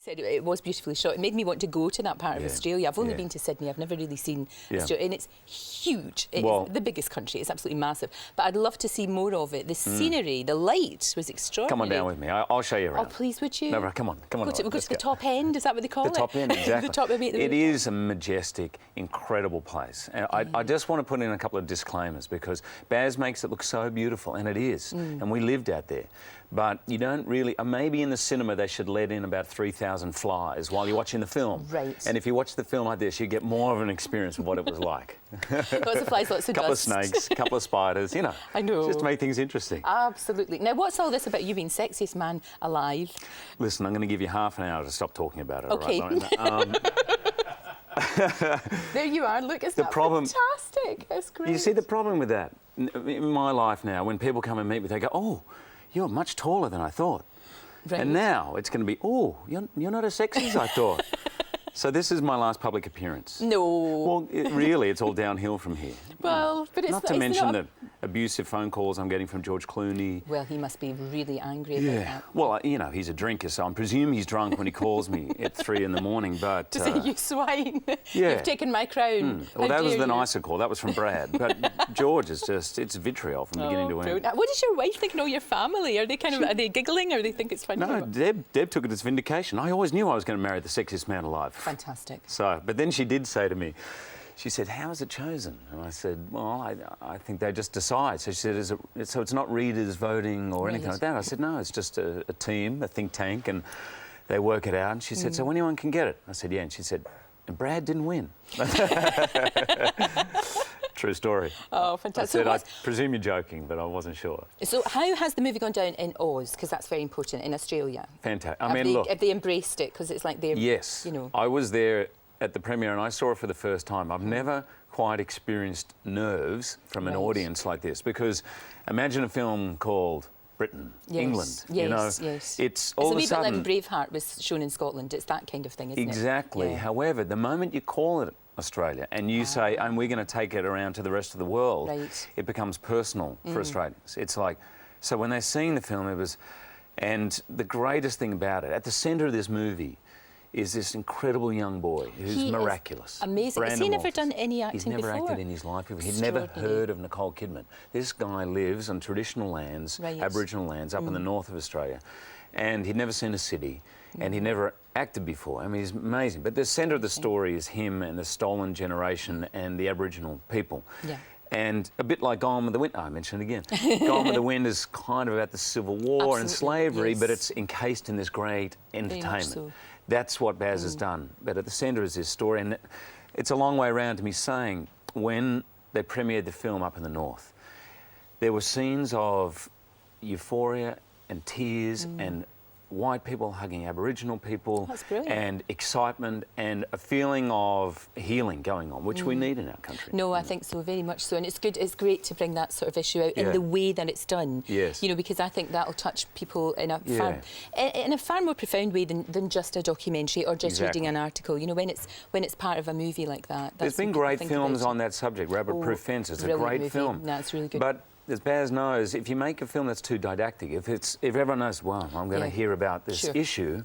Said it was beautifully shot. It made me want to go to that part of Australia. I've only been to Sydney. I've never really seen Australia, and it's huge. It's the biggest country. It's absolutely massive. But I'd love to see more of it. The scenery, the light was extraordinary. Come on down with me. I'll show you around. Oh, please, would you? No, come on. We'll go to the top end. Is that what they call it? The top end, exactly. The top end. It is a majestic, incredible place. And I just want to put in a couple of disclaimers because Baz makes it look so beautiful, and it is. And we lived out there. But you don't really... maybe in the cinema they should let in about 3,000 flies while you're watching the film. Right. And if you watch the film like this, you get more of an experience of what it was like. Lots of flies, lots of couple dust. of snakes, couple of spiders, you know. I know. Just to make things interesting. Absolutely. Now, what's all this about you being sexiest man alive? Listen, I'm going to give you half an hour to stop talking about it. Okay. Right, there you are. Look, it's fantastic. It's great. You see, the problem with that, in my life now, when people come and meet me, they go, oh, you're much taller than I thought. Right. And now it's going to be, oh, you're not as sexy as I thought. So this is my last public appearance. No. Well, really, it's all downhill from here. Well, but it's not to mention the abusive phone calls I'm getting from George Clooney. Well, he must be really angry about that. Well, you know, he's a drinker, so I presume he's drunk when he calls me at 3 in the morning, but... To say, you swine, you've taken my crown. Well, that was the nicer call. That was from Brad. But George is just, it's vitriol from beginning to end. What does your wife think and all your family? Are they are they giggling or do they think it's funny? No, Deb took it as vindication. I always knew I was going to marry the sexiest man alive. Fantastic. So, but then she did say to me, she said, how is it chosen? And I said, well, I think they just decide. So she said, so it's not readers voting or anything like that? I said, no, it's just a team, a think tank, and they work it out. And she said, so anyone can get it? I said, yeah. And she said, and Brad didn't win. True story. Oh, fantastic. I said, I presume you're joking, but I wasn't sure. So how has the movie gone down in Oz? Because that's very important, in Australia. Fantastic. Have they embraced it? Because it's like they're, yes. You know. I was there at the premiere and I saw it for the first time. I've never quite experienced nerves from an audience like this, because imagine a film called Britain, England. Yes, you know, it's all of a sudden... It's a wee bit like Braveheart was shown in Scotland. It's that kind of thing, isn't it? Exactly. However, the moment you call it Australia and you say, and we're going to take it around to the rest of the world, it becomes personal for Australians. It's like, so when they're seeing the film, it was... And the greatest thing about it, at the centre of this movie, is this incredible young boy who's miraculous. Amazing. Has he never done any acting before? He's never acted in his life before. He'd never heard of Nicole Kidman. This guy lives on traditional lands, Aboriginal lands, up in the north of Australia, and he'd never seen a city, and he'd never acted before. I mean, he's amazing. But the centre of the story is him and the stolen generation and the Aboriginal people. Yeah. And a bit like Gone with the Wind, I mentioned it again. Gone with the Wind is kind of about the Civil War and slavery, but it's encased in this great entertainment. That's what Baz has done. But at the centre is this story. And it's a long way around to me saying, when they premiered the film up in the north, there were scenes of euphoria and tears and white people hugging Aboriginal people and excitement and a feeling of healing going on, which we need in our country. No, I think so, very much so. And it's good, it's great to bring that sort of issue out in the way that it's done. Yes. You know, because I think that'll touch people in a far more profound way than just a documentary or just reading an article. You know, when it's part of a movie like that. There's been great films on that subject. Rabbit Proof Fence is a great film. No, it's really good. But as Baz knows, if you make a film that's too didactic, if everyone knows, well, I'm going to hear about this issue,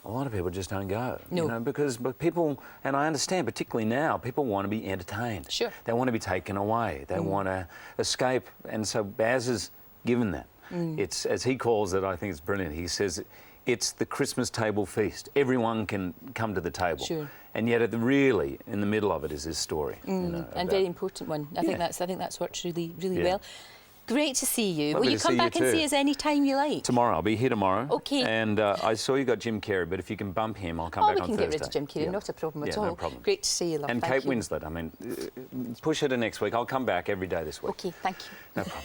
a lot of people just don't go. No. You know, because people, and I understand, particularly now, people want to be entertained. Sure. They want to be taken away. They want to escape. And so Baz has given that. It's, as he calls it, I think it's brilliant. He says, it's the Christmas table feast. Everyone can come to the table. Sure. And yet, really, in the middle of it is this story. You know, and very important one. I think that's worked really well. Great to see you. Will you come back and see us any time you like? Tomorrow. I'll be here tomorrow. Okay. And I saw you got Jim Carrey, but if you can bump him, I'll come back on Thursday. We can get rid of Jim Carrey, not a problem at all. No problem. Great to see you, love. And Kate Winslet. I mean, push her to next week. I'll come back every day this week. Okay, thank you. No problem.